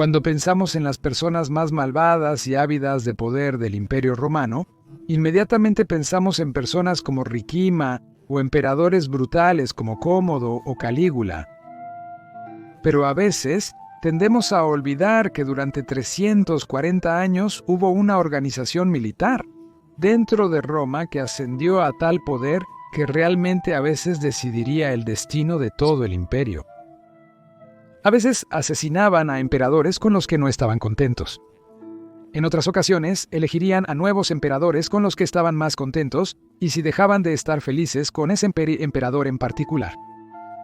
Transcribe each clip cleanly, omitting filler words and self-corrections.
Cuando pensamos en las personas más malvadas y ávidas de poder del Imperio Romano, inmediatamente pensamos en personas como Riquima o emperadores brutales como Cómodo o Calígula. Pero a veces tendemos a olvidar que durante 340 años hubo una organización militar dentro de Roma que ascendió a tal poder que realmente a veces decidiría el destino de todo el imperio. A veces asesinaban a emperadores con los que no estaban contentos. En otras ocasiones, elegirían a nuevos emperadores con los que estaban más contentos y si dejaban de estar felices con ese emperador en particular.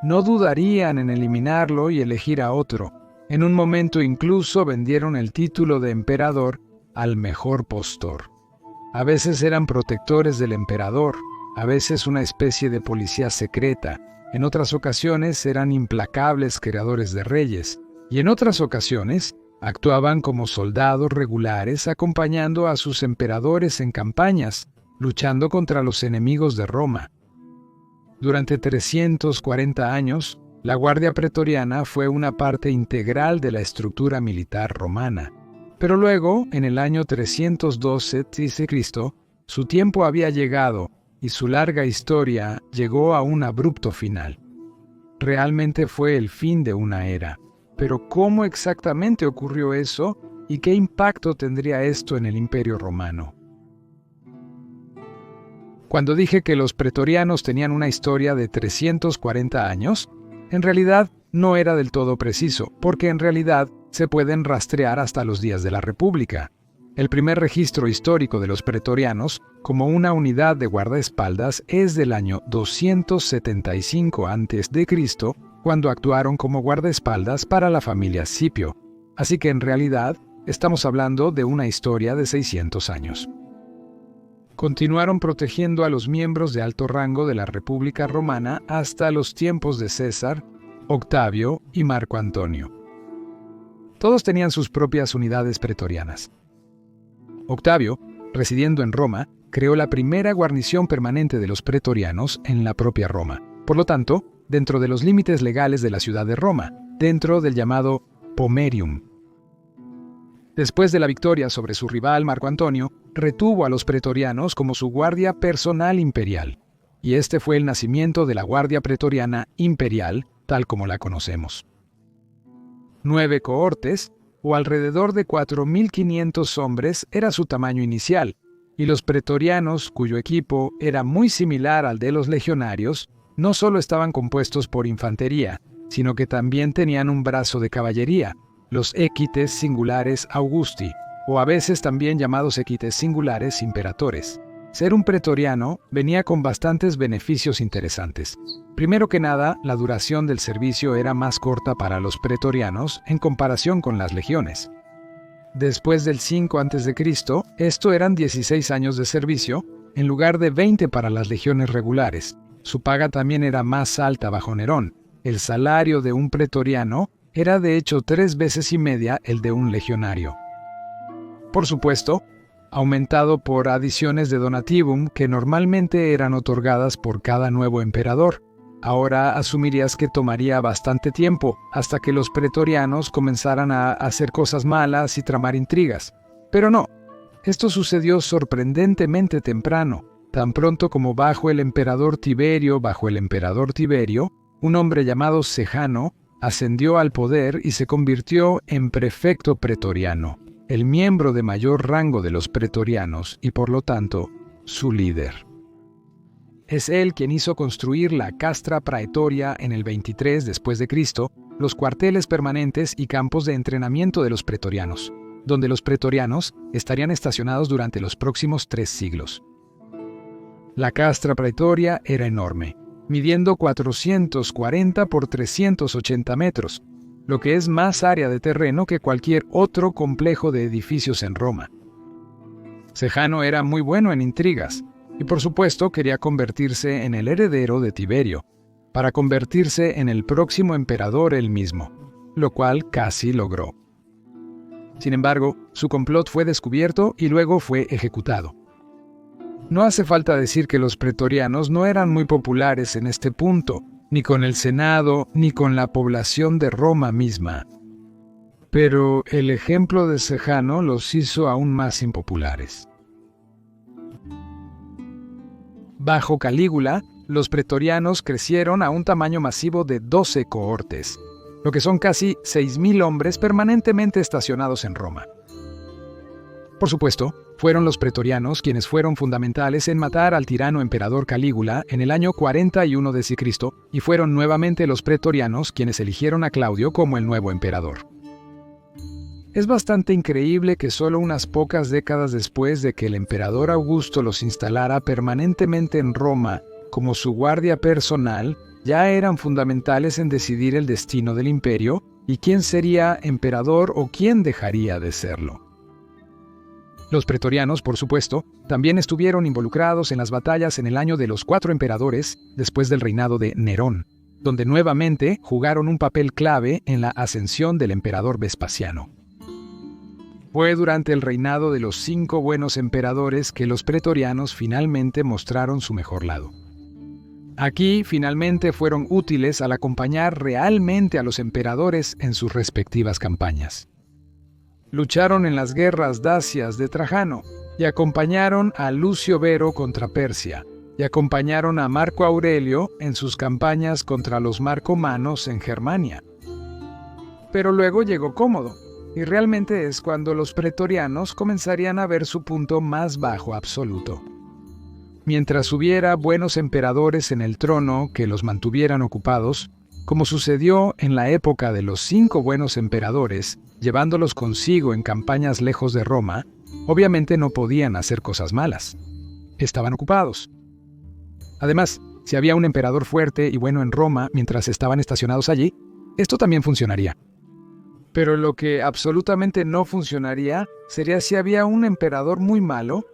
No dudarían en eliminarlo y elegir a otro. En un momento incluso vendieron el título de emperador al mejor postor. A veces eran protectores del emperador, a veces una especie de policía secreta. En otras ocasiones eran implacables creadores de reyes, y en otras ocasiones actuaban como soldados regulares acompañando a sus emperadores en campañas, luchando contra los enemigos de Roma. Durante 340 años, la Guardia Pretoriana fue una parte integral de la estructura militar romana. Pero luego, en el año 312 a.C., su tiempo había llegado y su larga historia llegó a un abrupto final. Realmente fue el fin de una era. Pero ¿cómo exactamente ocurrió eso y qué impacto tendría esto en el Imperio Romano? Cuando dije que los pretorianos tenían una historia de 340 años, en realidad no era del todo preciso, porque en realidad se pueden rastrear hasta los días de la República. El primer registro histórico de los pretorianos como una unidad de guardaespaldas es del año 275 a.C., cuando actuaron como guardaespaldas para la familia Scipio. Así que en realidad estamos hablando de una historia de 600 años. Continuaron protegiendo a los miembros de alto rango de la República Romana hasta los tiempos de César, Octavio y Marco Antonio. Todos tenían sus propias unidades pretorianas. Octavio, residiendo en Roma, creó la primera guarnición permanente de los pretorianos en la propia Roma. Por lo tanto, dentro de los límites legales de la ciudad de Roma, dentro del llamado Pomerium. Después de la victoria sobre su rival Marco Antonio, retuvo a los pretorianos como su guardia personal imperial. Y este fue el nacimiento de la Guardia Pretoriana Imperial, tal como la conocemos. 9 cohortes, o alrededor de 4.500 hombres, era su tamaño inicial, y los pretorianos, cuyo equipo era muy similar al de los legionarios, no solo estaban compuestos por infantería, sino que también tenían un brazo de caballería, los equites singulares Augusti, o a veces también llamados equites singulares imperatores. Ser un pretoriano venía con bastantes beneficios interesantes. Primero que nada, la duración del servicio era más corta para los pretorianos en comparación con las legiones. Después del 5 a.C., esto eran 16 años de servicio, en lugar de 20 para las legiones regulares. Su paga también era más alta bajo Nerón. El salario de un pretoriano era de hecho 3 veces y media el de un legionario. Por supuesto, aumentado por adiciones de donativum que normalmente eran otorgadas por cada nuevo emperador. Ahora asumirías que tomaría bastante tiempo hasta que los pretorianos comenzaran a hacer cosas malas y tramar intrigas. Pero no, esto sucedió sorprendentemente temprano, tan pronto como bajo el emperador Tiberio, un hombre llamado Sejano ascendió al poder y se convirtió en prefecto pretoriano, el miembro de mayor rango de los pretorianos y por lo tanto, su líder. Es él quien hizo construir la Castra Praetoria en el 23 después de Cristo, los cuarteles permanentes y campos de entrenamiento de los pretorianos, donde los pretorianos estarían estacionados durante los próximos 3 siglos. La Castra Praetoria era enorme, midiendo 440 por 380 metros, lo que es más área de terreno que cualquier otro complejo de edificios en Roma. Sejano era muy bueno en intrigas, y por supuesto quería convertirse en el heredero de Tiberio, para convertirse en el próximo emperador él mismo, lo cual casi logró. Sin embargo, su complot fue descubierto y luego fue ejecutado. No hace falta decir que los pretorianos no eran muy populares en este punto, ni con el Senado, ni con la población de Roma misma. Pero el ejemplo de Sejano los hizo aún más impopulares. Bajo Calígula, los pretorianos crecieron a un tamaño masivo de 12 cohortes, lo que son casi 6.000 hombres permanentemente estacionados en Roma. Por supuesto, fueron los pretorianos quienes fueron fundamentales en matar al tirano emperador Calígula en el año 41 d.C. y fueron nuevamente los pretorianos quienes eligieron a Claudio como el nuevo emperador. Es bastante increíble que solo unas pocas décadas después de que el emperador Augusto los instalara permanentemente en Roma como su guardia personal, ya eran fundamentales en decidir el destino del imperio y quién sería emperador o quién dejaría de serlo. Los pretorianos, por supuesto, también estuvieron involucrados en las batallas en el año de los 4 emperadores después del reinado de Nerón, donde nuevamente jugaron un papel clave en la ascensión del emperador Vespasiano. Fue durante el reinado de los 5 buenos emperadores que los pretorianos finalmente mostraron su mejor lado. Aquí finalmente fueron útiles al acompañar realmente a los emperadores en sus respectivas campañas. Lucharon en las guerras dacias de Trajano y acompañaron a Lucio Vero contra Persia, y acompañaron a Marco Aurelio en sus campañas contra los marcomanos en Germania. Pero luego llegó Cómodo, y realmente es cuando los pretorianos comenzarían a ver su punto más bajo absoluto. Mientras hubiera buenos emperadores en el trono que los mantuvieran ocupados, como sucedió en la época de los 5 buenos emperadores, llevándolos consigo en campañas lejos de Roma, obviamente no podían hacer cosas malas. Estaban ocupados. Además, si había un emperador fuerte y bueno en Roma mientras estaban estacionados allí, esto también funcionaría. Pero lo que absolutamente no funcionaría sería si había un emperador muy malo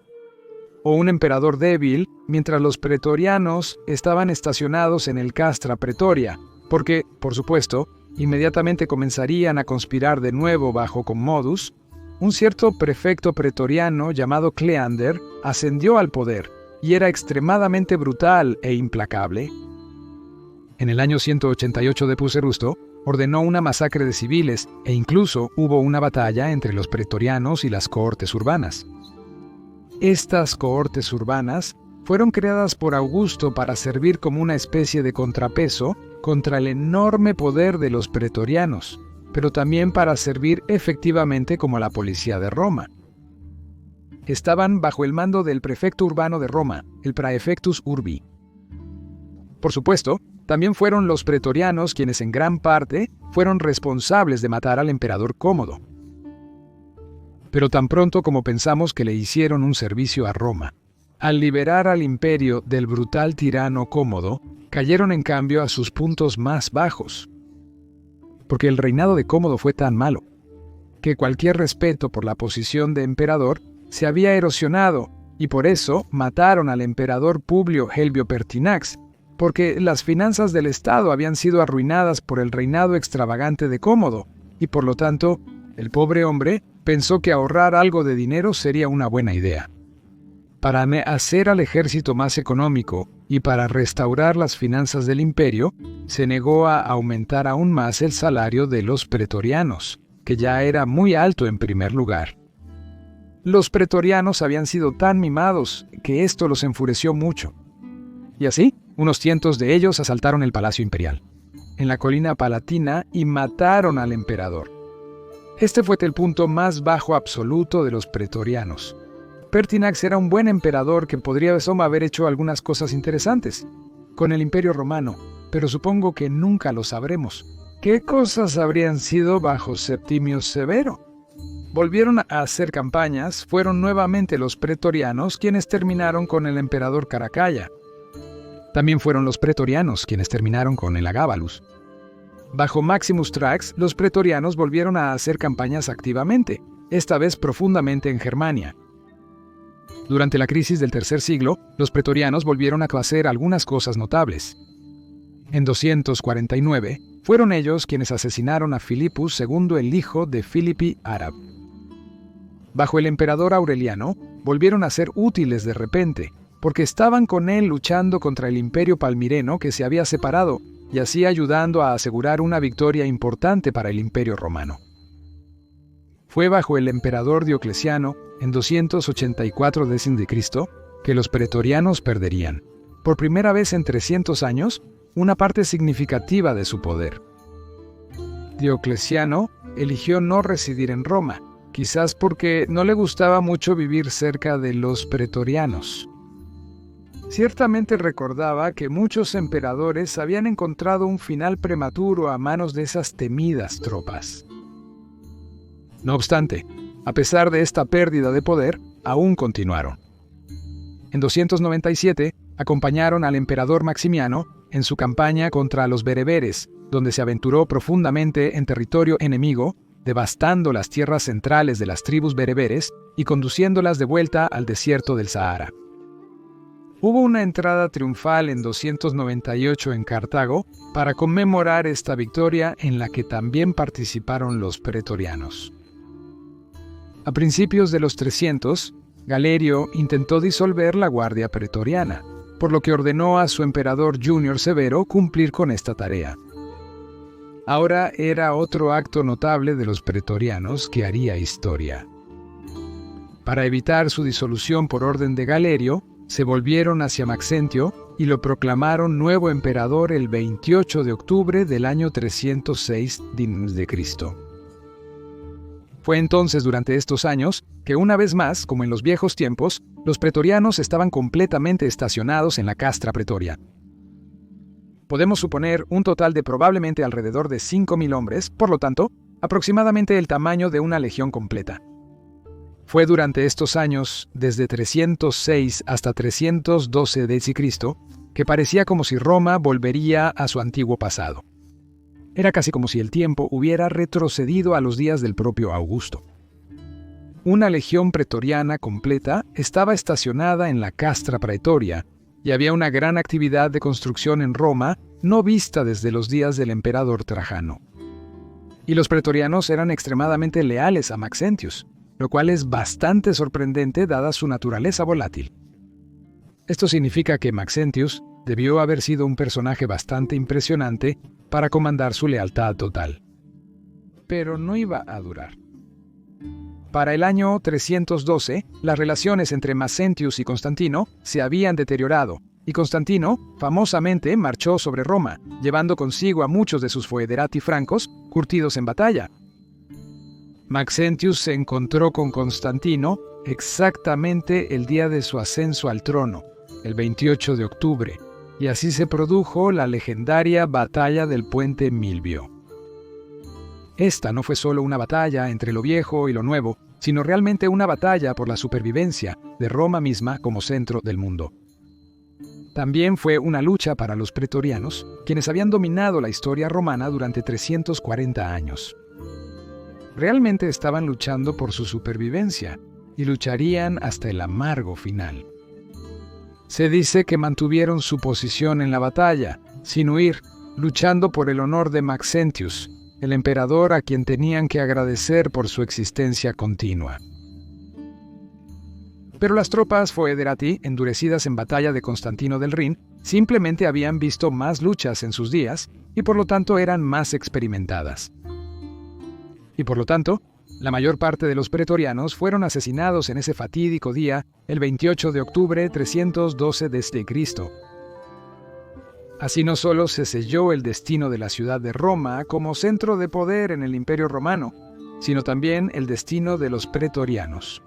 o un emperador débil mientras los pretorianos estaban estacionados en el Castra Pretoria, porque, por supuesto, inmediatamente comenzarían a conspirar de nuevo bajo Commodus. Un cierto prefecto pretoriano llamado Cleander ascendió al poder y era extremadamente brutal e implacable. En el año 188 de Pucerusto, ordenó una masacre de civiles e incluso hubo una batalla entre los pretorianos y las cohortes urbanas. Estas cohortes urbanas fueron creadas por Augusto para servir como una especie de contrapeso contra el enorme poder de los pretorianos, pero también para servir efectivamente como la policía de Roma. Estaban bajo el mando del prefecto urbano de Roma, el praefectus urbi. Por supuesto, también fueron los pretorianos quienes en gran parte fueron responsables de matar al emperador Cómodo. Pero tan pronto como pensamos que le hicieron un servicio a Roma, al liberar al imperio del brutal tirano Cómodo, cayeron en cambio a sus puntos más bajos. Porque el reinado de Cómodo fue tan malo, que cualquier respeto por la posición de emperador se había erosionado, y por eso mataron al emperador Publio Helvio Pertinax, porque las finanzas del Estado habían sido arruinadas por el reinado extravagante de Cómodo, y por lo tanto, el pobre hombre pensó que ahorrar algo de dinero sería una buena idea. Para hacer al ejército más económico y para restaurar las finanzas del imperio, se negó a aumentar aún más el salario de los pretorianos, que ya era muy alto en primer lugar. Los pretorianos habían sido tan mimados que esto los enfureció mucho. Y así, unos cientos de ellos asaltaron el palacio imperial, en la colina palatina, y mataron al emperador. Este fue el punto más bajo absoluto de los pretorianos. Pertinax era un buen emperador que podría haber hecho algunas cosas interesantes con el Imperio Romano, pero supongo que nunca lo sabremos. ¿Qué cosas habrían sido bajo Septimio Severo? Volvieron a hacer campañas, fueron nuevamente los pretorianos quienes terminaron con el emperador Caracalla. También fueron los pretorianos quienes terminaron con el Agábalus. Bajo Maximus Thrax, los pretorianos volvieron a hacer campañas activamente, esta vez profundamente en Germania. Durante la crisis del tercer siglo, los pretorianos volvieron a hacer algunas cosas notables. En 249, fueron ellos quienes asesinaron a Philippus II, el hijo de Philippi Arab. Bajo el emperador Aureliano, volvieron a ser útiles de repente, porque estaban con él luchando contra el imperio palmireno que se había separado, y así ayudando a asegurar una victoria importante para el imperio romano. fue bajo el emperador Diocleciano, en 284 d.C., que los pretorianos perderían, por primera vez en 300 años, una parte significativa de su poder. Diocleciano eligió no residir en Roma, quizás porque no le gustaba mucho vivir cerca de los pretorianos. Ciertamente recordaba que muchos emperadores habían encontrado un final prematuro a manos de esas temidas tropas. No obstante, a pesar de esta pérdida de poder, aún continuaron. En 297, acompañaron al emperador Maximiano en su campaña contra los bereberes, donde se aventuró profundamente en territorio enemigo, devastando las tierras centrales de las tribus bereberes y conduciéndolas de vuelta al desierto del Sahara. Hubo una entrada triunfal en 298 en Cartago para conmemorar esta victoria en la que también participaron los pretorianos. A principios de los 300, Galerio intentó disolver la guardia pretoriana, por lo que ordenó a su emperador Junior Severo cumplir con esta tarea. Ahora era otro acto notable de los pretorianos que haría historia. Para evitar su disolución por orden de Galerio, se volvieron hacia Maxentio y lo proclamaron nuevo emperador el 28 de octubre del año 306 d.C. Fue entonces durante estos años que una vez más, como en los viejos tiempos, los pretorianos estaban completamente estacionados en la Castra Pretoria. Podemos suponer un total de probablemente alrededor de 5.000 hombres, por lo tanto, aproximadamente el tamaño de una legión completa. Fue durante estos años, desde 306 hasta 312 d.C., que parecía como si Roma volvería a su antiguo pasado. Era casi como si el tiempo hubiera retrocedido a los días del propio Augusto. Una legión pretoriana completa estaba estacionada en la Castra Praetoria, y había una gran actividad de construcción en Roma, no vista desde los días del emperador Trajano. Y los pretorianos eran extremadamente leales a Maxentius, lo cual es bastante sorprendente dada su naturaleza volátil. Esto significa que Maxentius debió haber sido un personaje bastante impresionante para comandar su lealtad total. Pero no iba a durar. Para el año 312, las relaciones entre Maxentius y Constantino se habían deteriorado, y Constantino, famosamente, marchó sobre Roma, llevando consigo a muchos de sus foederati francos curtidos en batalla. Maxentius se encontró con Constantino exactamente el día de su ascenso al trono, el 28 de octubre, y así se produjo la legendaria batalla del puente Milvio. Esta no fue solo una batalla entre lo viejo y lo nuevo, sino realmente una batalla por la supervivencia de Roma misma como centro del mundo. También fue una lucha para los pretorianos, quienes habían dominado la historia romana durante 340 años. Realmente estaban luchando por su supervivencia y lucharían hasta el amargo final. Se dice que mantuvieron su posición en la batalla, sin huir, luchando por el honor de Maxentius, el emperador a quien tenían que agradecer por su existencia continua. Pero las tropas foederati, endurecidas en batalla de Constantino del Rin, simplemente habían visto más luchas en sus días y por lo tanto eran más experimentadas. Y por lo tanto, la mayor parte de los pretorianos fueron asesinados en ese fatídico día, el 28 de octubre 312 d.C. Así no solo se selló el destino de la ciudad de Roma como centro de poder en el Imperio Romano, sino también el destino de los pretorianos.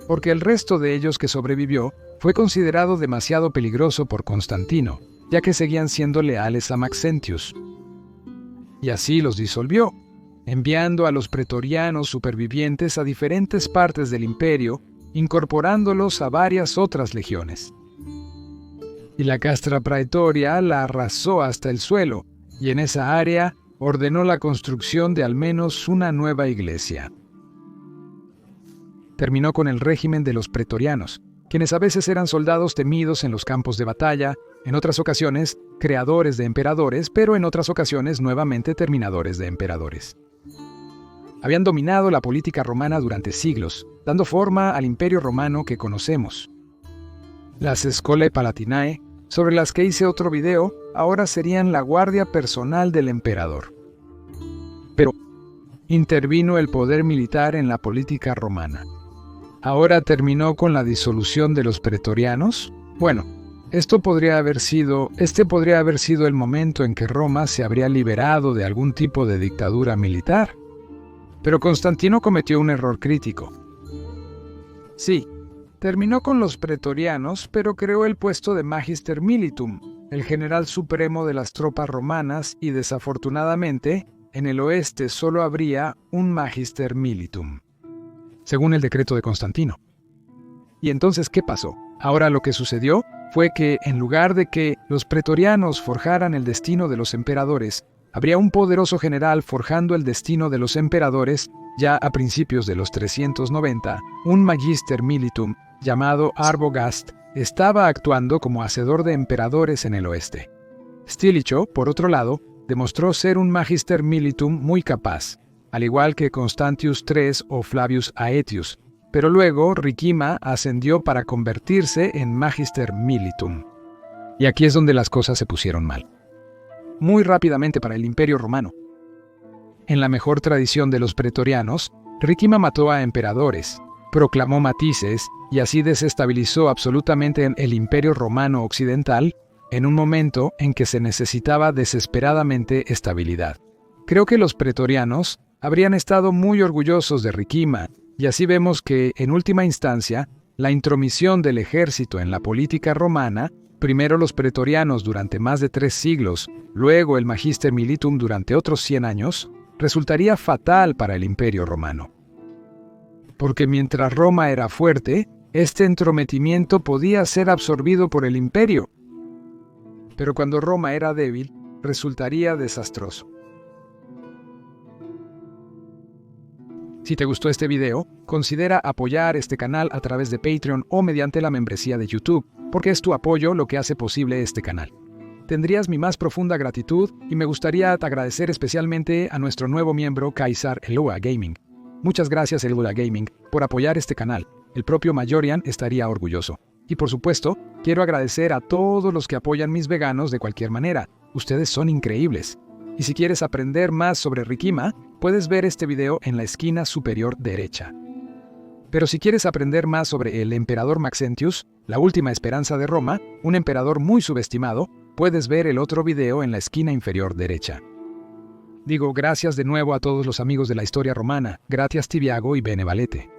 Porque el resto de ellos que sobrevivió fue considerado demasiado peligroso por Constantino, ya que seguían siendo leales a Maxentius. Y así los disolvió, enviando a los pretorianos supervivientes a diferentes partes del imperio, incorporándolos a varias otras legiones. Y la Castra Praetoria la arrasó hasta el suelo, y en esa área ordenó la construcción de al menos una nueva iglesia. Terminó con el régimen de los pretorianos, quienes a veces eran soldados temidos en los campos de batalla, en otras ocasiones creadores de emperadores, pero en otras ocasiones nuevamente terminadores de emperadores. Habían dominado la política romana durante siglos, dando forma al imperio romano que conocemos. Las Scholae Palatinae, sobre las que hice otro video, ahora serían la guardia personal del emperador. Pero, intervino el poder militar en la política romana. ¿Ahora terminó con la disolución de los pretorianos? Bueno, este podría haber sido el momento en que Roma se habría liberado de algún tipo de dictadura militar. Pero Constantino cometió un error crítico. Sí, terminó con los pretorianos, pero creó el puesto de Magister Militum, el general supremo de las tropas romanas, y desafortunadamente, en el oeste solo habría un Magister Militum, según el decreto de Constantino. ¿Y entonces qué pasó? Ahora lo que sucedió fue que, en lugar de que los pretorianos forjaran el destino de los emperadores, habría un poderoso general forjando el destino de los emperadores. Ya a principios de los 390, un Magister Militum llamado Arbogast estaba actuando como hacedor de emperadores en el oeste. Stilicho, por otro lado, demostró ser un Magister Militum muy capaz, al igual que Constantius III o Flavius Aetius, pero luego Ricimer ascendió para convertirse en Magister Militum. Y aquí es donde las cosas se pusieron mal. Muy rápidamente para el Imperio Romano. En la mejor tradición de los pretorianos, Ricimer mató a emperadores, proclamó matices y así desestabilizó absolutamente el Imperio Romano Occidental en un momento en que se necesitaba desesperadamente estabilidad. Creo que los pretorianos habrían estado muy orgullosos de Ricimer, y así vemos que, en última instancia, la intromisión del ejército en la política romana, primero los pretorianos durante más de 3 siglos, luego el Magister Militum durante otros 100 años, resultaría fatal para el Imperio Romano. Porque mientras Roma era fuerte, este entrometimiento podía ser absorbido por el imperio. Pero cuando Roma era débil, resultaría desastroso. Si te gustó este video, considera apoyar este canal a través de Patreon o mediante la membresía de YouTube, porque es tu apoyo lo que hace posible este canal. Tendrías mi más profunda gratitud y me gustaría agradecer especialmente a nuestro nuevo miembro Kaisar Eloa Gaming. Muchas gracias Eloa Gaming por apoyar este canal. El propio Majorian estaría orgulloso. Y por supuesto, quiero agradecer a todos los que apoyan mis veganos de cualquier manera. Ustedes son increíbles. Y si quieres aprender más sobre Ricimer, puedes ver este video en la esquina superior derecha. Pero si quieres aprender más sobre el emperador Maxentius, la última esperanza de Roma, un emperador muy subestimado, puedes ver el otro video en la esquina inferior derecha. Digo gracias de nuevo a todos los amigos de la historia romana, gracias Tibiago y Bene Valete.